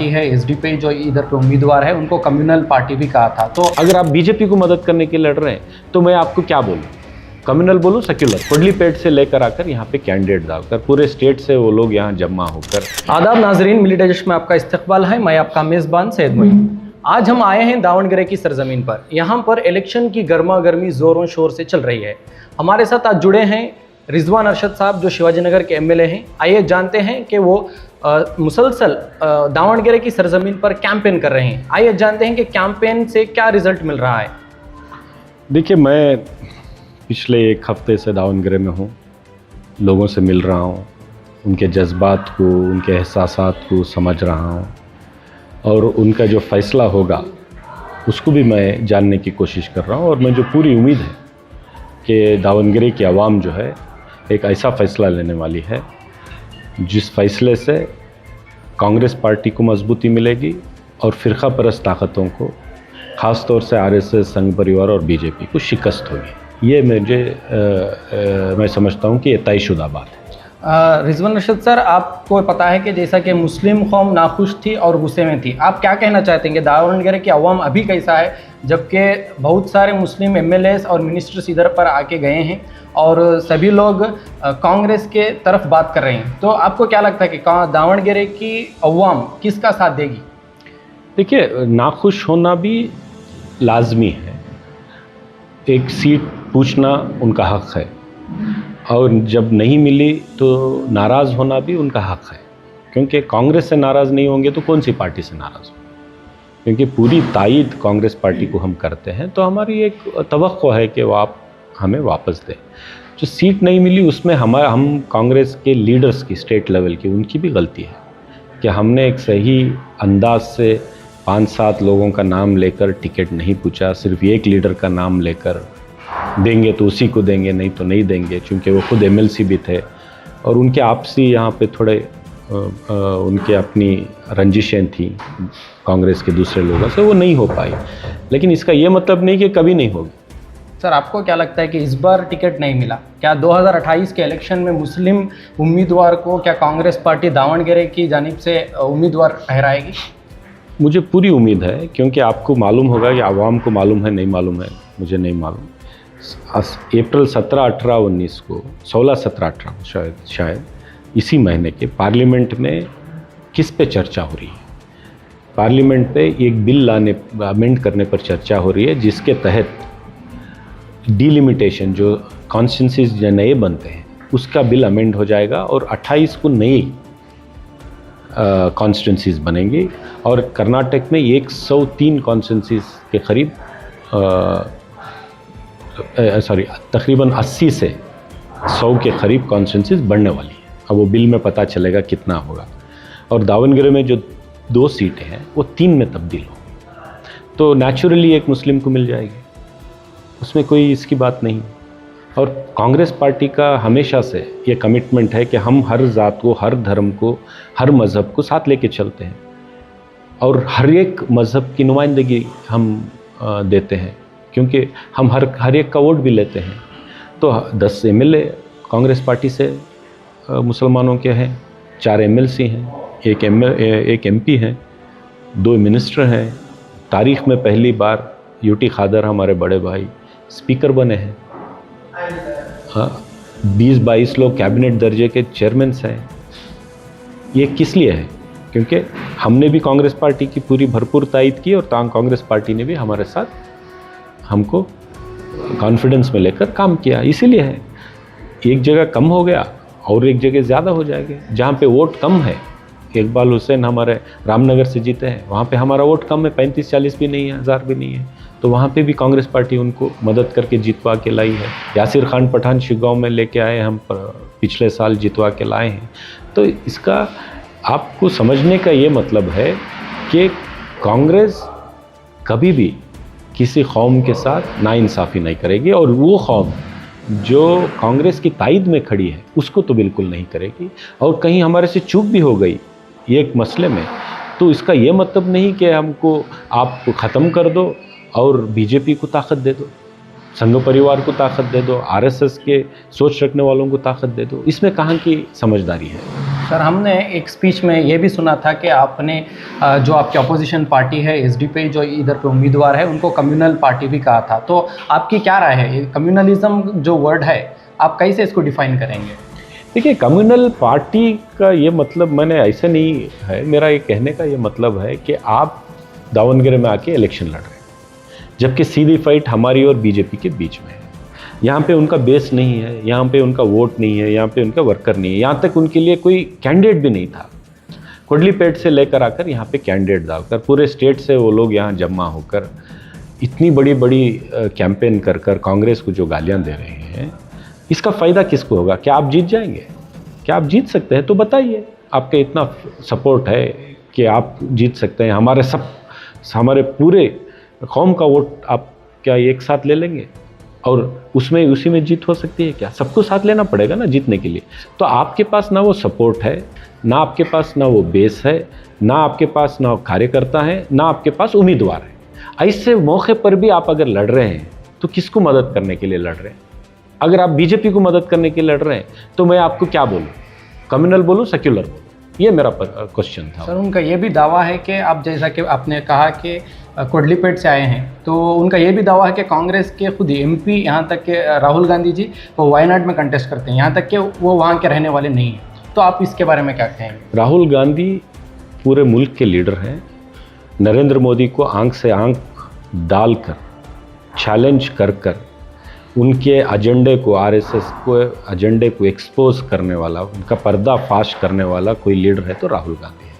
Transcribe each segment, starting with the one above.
Party है SDP, जो इधर पे उम्मीदवार है उनको कम्युनल पार्टी भी कहा था। तो अगर आप बीजेपी को मदद करने के लिए लड़ रहे हैं तो मैं आपको क्या बोलूँ, कम्युनल बोलूँ सेक्युलर, कोडलीपेट से लेकर आकर यहाँ पे कैंडिडेट डालकर पूरे स्टेट से वो लोग यहाँ जमा होकर। आदाब नाजरीन, मिली डाइजेस्ट में आपका इस्तकबाल है। मैं आपका मेज़बान सैयद मोइन। आज हम आए हैं दावणगेरे की सरजमीन पर। यहाँ पर इलेक्शन की गर्मा गर्मी ज़ोरों शोर से चल रही है। हमारे साथ आज जुड़े हैं रिजवान अरशद साहब, जो शिवाजीनगर के एमएलए हैं। आइए जानते हैं कि वो मुसलसल दावणगेरे की सरजमीन पर कैंपेन कर रहे हैं। आइए जानते हैं कि कैंपेन से क्या रिजल्ट मिल रहा है। देखिए, मैं पिछले एक हफ्ते से दावणगेरे में हूँ, लोगों से मिल रहा हूँ, उनके जज्बात को, उनके एहसासात को समझ रहा हूँ और उनका जो फ़ैसला होगा उसको भी मैं जानने की कोशिश कर रहा हूँ। और मुझे पूरी उम्मीद है कि दावणगेरे की आवाम जो है एक ऐसा फ़ैसला लेने वाली है जिस फ़ैसले से कांग्रेस पार्टी को मजबूती मिलेगी और फ़िरका परस्त ताकतों को, ख़ास तौर से आरएसएस, संघ परिवार और बीजेपी को शिकस्त होगी। ये मैं समझता हूँ कि ये तयशुदा बात है। रिजवान अरशद सर, आपको पता है कि जैसा कि मुस्लिम कौम नाखुश थी और गुस्से में थी, आप क्या कहना चाहते हैं कि दावणगेरे की आवाम अभी कैसा है, जबकि बहुत सारे मुस्लिम एमएलएस और मिनिस्टर्स इधर पर आके गए हैं और सभी लोग कांग्रेस के तरफ बात कर रहे हैं। तो आपको क्या लगता है कि दावणगेरे की आवाम किसका साथ देगी? देखिए, नाखुश होना भी लाजमी है, एक सीट पूछना उनका हक है और जब नहीं मिली तो नाराज़ होना भी उनका हक है, क्योंकि कांग्रेस से नाराज़ नहीं होंगे तो कौन सी पार्टी से नाराज़ होंगे। क्योंकि पूरी तायद कांग्रेस पार्टी को हम करते हैं, तो हमारी एक तवक्को है कि वो आप हमें वापस दें। जो सीट नहीं मिली उसमें हम कांग्रेस के लीडर्स की, स्टेट लेवल की, उनकी भी गलती है कि हमने एक सही अंदाज से 5-7 लोगों का नाम लेकर टिकट नहीं पूछा, सिर्फ एक लीडर का नाम लेकर देंगे तो उसी को देंगे, नहीं तो नहीं देंगे, क्योंकि वो खुद एमएलसी भी थे और उनके आपसी यहाँ पे थोड़े उनके अपनी रंजिशें थी कांग्रेस के दूसरे लोगों से, वो नहीं हो पाई। लेकिन इसका ये मतलब नहीं कि कभी नहीं होगी। सर, आपको क्या लगता है कि इस बार टिकट नहीं मिला, क्या 2028 के इलेक्शन में मुस्लिम उम्मीदवार को क्या कांग्रेस पार्टी दावणगेरे की जानिब से उम्मीदवार ठहराएगी? मुझे पूरी उम्मीद है, क्योंकि आपको मालूम होगा कि आवाम को मालूम है, नहीं मालूम है, मुझे नहीं मालूम। अप्रैल 17, 18, 19 को 16, 17, 18 शायद इसी महीने के पार्लियामेंट में किस पे चर्चा हो रही है? पार्लियामेंट पे एक बिल अमेंड करने पर चर्चा हो रही है, जिसके तहत डिलिमिटेशन, जो कॉन्स्टिट्यूंसीज जो नए बनते हैं उसका बिल अमेंड हो जाएगा और 28 को नई कॉन्स्टिट्यूंसीज बनेंगी और कर्नाटक में 103 कॉन्स्टिट्यूंसीज के करीब तकरीबन 80 से 100 के करीब कॉन्स्टिट्यूंसीज बढ़ने वाली है। अब वो बिल में पता चलेगा कितना होगा। और दावणगेरे में जो 2 सीटें हैं वो 3 में तब्दील होंगी, तो नेचुरली एक मुस्लिम को मिल जाएगी, उसमें कोई इसकी बात नहीं। और कांग्रेस पार्टी का हमेशा से ये कमिटमेंट है कि हम हर ज़ात को, हर धर्म को, हर मज़हब को साथ लेके चलते हैं और हर एक मज़हब की नुमाइंदगी हम देते हैं, क्योंकि हम हर एक का वोट भी लेते हैं। तो 10 एमएलए कांग्रेस पार्टी से मुसलमानों के हैं, 4 एमएलसी हैं, एक एमपी हैं, 2 मिनिस्टर हैं। तारीख़ में पहली बार यूटी खादर, हमारे बड़े भाई, स्पीकर बने हैं। 20-22 लोग कैबिनेट दर्जे के चेयरमैन्स हैं। ये किस लिए है? क्योंकि हमने भी कांग्रेस पार्टी की पूरी भरपूर तायद की और कांग्रेस पार्टी ने भी हमारे साथ हमको कॉन्फिडेंस में लेकर काम किया। इसीलिए है, एक जगह कम हो गया और एक जगह ज़्यादा हो जाएगा। जहाँ पे वोट कम है, इकबाल हुसैन हमारे रामनगर से जीते हैं, वहाँ पे हमारा वोट कम है, 35-40 भी नहीं है, 1000 भी नहीं है, तो वहाँ पे भी कांग्रेस पार्टी उनको मदद करके जितवा के लाई है। यासिर खान पठान शिगांव में लेके आए, हम पिछले साल जितवा के लाए हैं। तो इसका आपको समझने का ये मतलब है कि कांग्रेस कभी भी किसी कौम के साथ नाइंसाफ़ी नहीं करेगी और वो कौम जो कांग्रेस की तायद में खड़ी है उसको तो बिल्कुल नहीं करेगी। और कहीं हमारे से चूक भी हो गई एक मसले में, तो इसका ये मतलब नहीं कि हमको आप ख़त्म कर दो और बीजेपी को ताकत दे दो, संघ परिवार को ताकत दे दो, आरएसएस के सोच रखने वालों को ताकत दे दो। इसमें कहाँ की समझदारी है? सर, हमने एक स्पीच में ये भी सुना था कि आपने जो आपकी अपोजिशन पार्टी है एसडीपी, जो इधर पे उम्मीदवार है, उनको कम्युनल पार्टी भी कहा था। तो आपकी क्या राय है, ये कम्युनलिज्म जो वर्ड है आप कैसे इसको डिफाइन करेंगे? देखिए, कम्युनल पार्टी का ये मतलब मैंने ऐसे नहीं है, मेरा ये कहने का ये मतलब है कि आप दावणगेरे में आके इलेक्शन लड़ रहे हैं, जबकि सीधी फाइट हमारी और बीजेपी के बीच में है। यहाँ पे उनका बेस नहीं है, यहाँ पे उनका वोट नहीं है, यहाँ पे उनका वर्कर नहीं है, यहाँ तक उनके लिए कोई कैंडिडेट भी नहीं था। कोडलीपेट से लेकर आकर यहाँ पे कैंडिडेट डालकर पूरे स्टेट से वो लोग यहाँ जमा होकर इतनी बड़ी बड़ी कैंपेन कर कर कांग्रेस को जो गालियाँ दे रहे हैं, इसका फ़ायदा किसको होगा? क्या आप जीत जाएंगे? क्या आप जीत सकते हैं? तो बताइए, आपके इतना सपोर्ट है कि आप जीत सकते हैं। हमारे पूरे कौम का वोट आप क्या एक साथ ले लेंगे और उसमें उसी में जीत हो सकती है क्या? सबको साथ लेना पड़ेगा ना जीतने के लिए। तो आपके पास ना वो सपोर्ट है, ना आपके पास ना वो बेस है, ना आपके पास ना कार्यकर्ता है, ना आपके पास उम्मीदवार है। ऐसे मौके पर भी आप अगर लड़ रहे हैं तो किसको मदद करने के लिए लड़ रहे हैं? अगर आप बीजेपी को मदद करने के लिए लड़ रहे हैं तो मैं आपको क्या बोलूँ? कम्युनल बोलूँ, सेक्युलर बोलूँ? ये मेरा क्वेश्चन था। सर, उनका ये भी दावा है कि आप, जैसा कि आपने कहा कि कोडलीपेट से आए हैं, तो उनका ये भी दावा है कि कांग्रेस के खुद एमपी, यहाँ तक कि राहुल गांधी जी वो वायनाड में कंटेस्ट करते हैं, यहाँ तक कि वो वहाँ के रहने वाले नहीं हैं। तो आप इसके बारे में क्या कहेंगे? राहुल गांधी पूरे मुल्क के लीडर हैं। नरेंद्र मोदी को आंख से आंख डालकर चैलेंज कर कर उनके एजेंडे को, आरएसएस को एजेंडे को एक्सपोज करने वाला, उनका पर्दाफाश करने वाला कोई लीडर है तो राहुल गांधी है।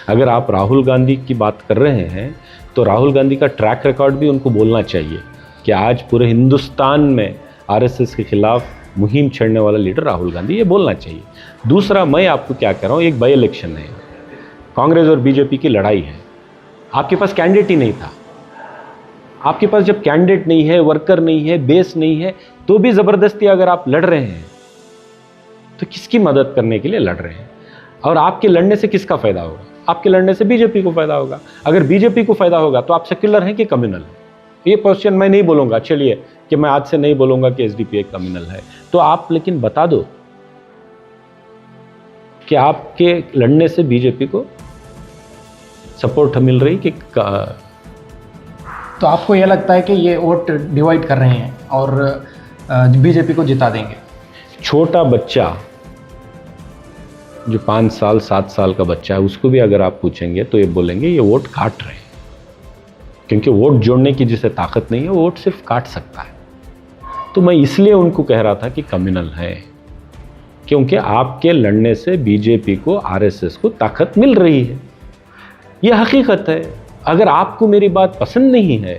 अगर आप राहुल गांधी की बात कर रहे हैं तो राहुल गांधी का ट्रैक रिकॉर्ड भी उनको बोलना चाहिए कि आज पूरे हिंदुस्तान में आरएसएस के खिलाफ मुहिम छेड़ने वाला लीडर राहुल गांधी, ये बोलना चाहिए। दूसरा, मैं आपको क्या कह रहा हूँ, एक बाई इलेक्शन है, कांग्रेस और बीजेपी की लड़ाई है। आपके पास कैंडिडेट ही नहीं था। आपके पास जब कैंडिडेट नहीं है, वर्कर नहीं है, बेस नहीं है, तो भी ज़बरदस्ती अगर आप लड़ रहे हैं तो किसकी मदद करने के लिए लड़ रहे हैं? और आपके लड़ने से किसका फ़ायदा होगा? आपके लड़ने से बीजेपी को फ़ायदा होगा। अगर बीजेपी को फ़ायदा होगा तो आप सेक्युलर हैं कि कम्युनल? ये क्वेश्चन मैं नहीं बोलूँगा, चलिए कि मैं आज से नहीं बोलूँगा कि एसडीपी एक कम्युनल है। तो आप लेकिन बता दो कि आपके लड़ने से बीजेपी को सपोर्ट मिल रही कि तो आपको यह लगता है कि ये वोट डिवाइड कर रहे हैं और बीजेपी को जिता देंगे? छोटा बच्चा जो 5 साल 7 साल का बच्चा है, उसको भी अगर आप पूछेंगे तो ये बोलेंगे ये वोट काट रहे हैं, क्योंकि वोट जोड़ने की जिसे ताकत नहीं है, वो वोट सिर्फ काट सकता है। तो मैं इसलिए उनको कह रहा था कि कम्युनल है, क्योंकि आपके लड़ने से बीजेपी को, आरएसएस को ताकत मिल रही है। ये हकीकत है। अगर आपको मेरी बात पसंद नहीं है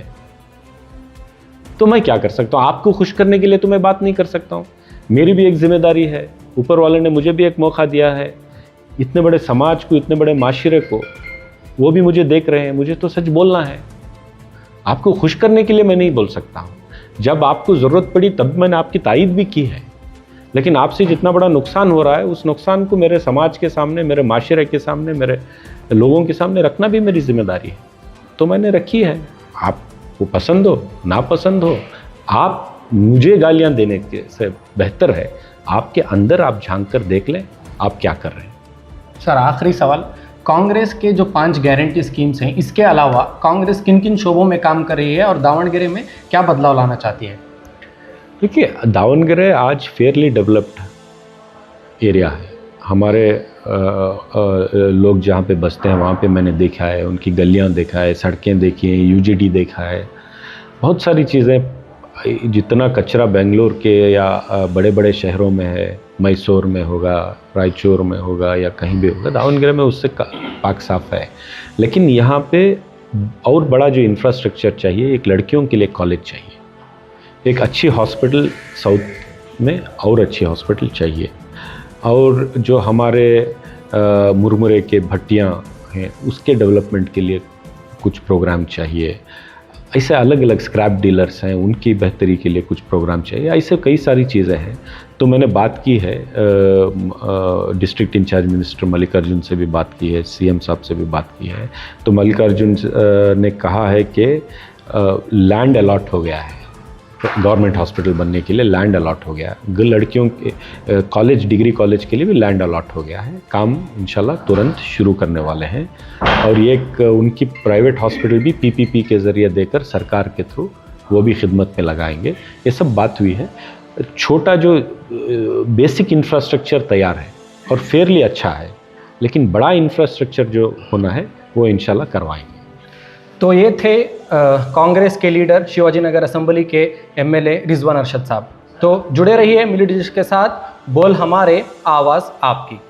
तो मैं क्या कर सकता हूँ? आपको खुश करने के लिए तो मैं बात नहीं कर सकता हूँ। मेरी भी एक जिम्मेदारी है, ऊपर वाले ने मुझे भी एक मौका दिया है, इतने बड़े समाज को, इतने बड़े माशरे को, वो भी मुझे देख रहे हैं, मुझे तो सच बोलना है। आपको खुश करने के लिए मैं नहीं बोल सकता हूँ। जब आपको ज़रूरत पड़ी तब मैंने आपकी तारीफ भी की है, लेकिन आपसे जितना बड़ा नुकसान हो रहा है, उस नुकसान को मेरे समाज के सामने, मेरे माशरे के सामने, मेरे लोगों के सामने रखना भी मेरी जिम्मेदारी है। तो मैंने रखी है। आपको पसंद हो ना पसंद हो, आप मुझे गालियां देने के से बेहतर है आपके अंदर आप झांक कर देख लें आप क्या कर रहे हैं। सर, आखिरी सवाल, कांग्रेस के जो 5 गारंटी स्कीम्स हैं, इसके अलावा कांग्रेस किन किन शोबों में काम कर रही है और दावणगेरे में क्या बदलाव लाना चाहती है? देखिए, दावणगेरे आज फेयरली डेवलप्ड एरिया है। हमारे लोग जहाँ पे बसते हैं वहाँ पे मैंने देखा है, उनकी गलियाँ देखा है, सड़कें देखी हैं, यूजीडी देखा है, बहुत सारी चीज़ें। जितना कचरा बेंगलोर के या बड़े बड़े शहरों में है, मैसूर में होगा, रायचूर में होगा या कहीं भी होगा, दावणगेरे में उससे पाक साफ है। लेकिन यहाँ पे और बड़ा जो इंफ्रास्ट्रक्चर चाहिए, एक लड़कियों के लिए कॉलेज चाहिए, एक अच्छी हॉस्पिटल साउथ में और अच्छी हॉस्पिटल चाहिए, और जो हमारे मुरमुरे के भट्टियाँ हैं उसके डेवलपमेंट के लिए कुछ प्रोग्राम चाहिए। ऐसे अलग अलग स्क्रैप डीलर्स हैं, उनकी बेहतरी के लिए कुछ प्रोग्राम चाहिए। ऐसे कई सारी चीज़ें हैं। तो मैंने बात की है, डिस्ट्रिक्ट इंचार्ज मिनिस्टर मल्लिकार्जुन से भी बात की है, सीएम साहब से भी बात की है। तो मल्लिकार्जुन ने कहा है कि लैंड अलॉट हो गया है गवर्नमेंट हॉस्पिटल बनने के लिए लैंड अलॉट हो गया। लड़कियों के कॉलेज, डिग्री कॉलेज के लिए भी लैंड अलॉट हो गया है। काम इंशाल्लाह तुरंत शुरू करने वाले हैं। और ये एक उनकी प्राइवेट हॉस्पिटल भी पीपीपी के ज़रिए देकर सरकार के थ्रू वो भी खिदमत में लगाएंगे। ये सब बात हुई है। छोटा जो बेसिक इंफ्रास्ट्रक्चर तैयार है और फेयरली अच्छा है, लेकिन बड़ा इंफ्रास्ट्रक्चर जो होना है वो इंशाल्लाह करवाएंगे। तो ये थे कांग्रेस के लीडर शिवाजीनगर असेंबली के एमएलए रिजवान अरशद साहब। तो जुड़े रहिए मिली डिजिट के साथ, बोल हमारे, आवाज़ आपकी।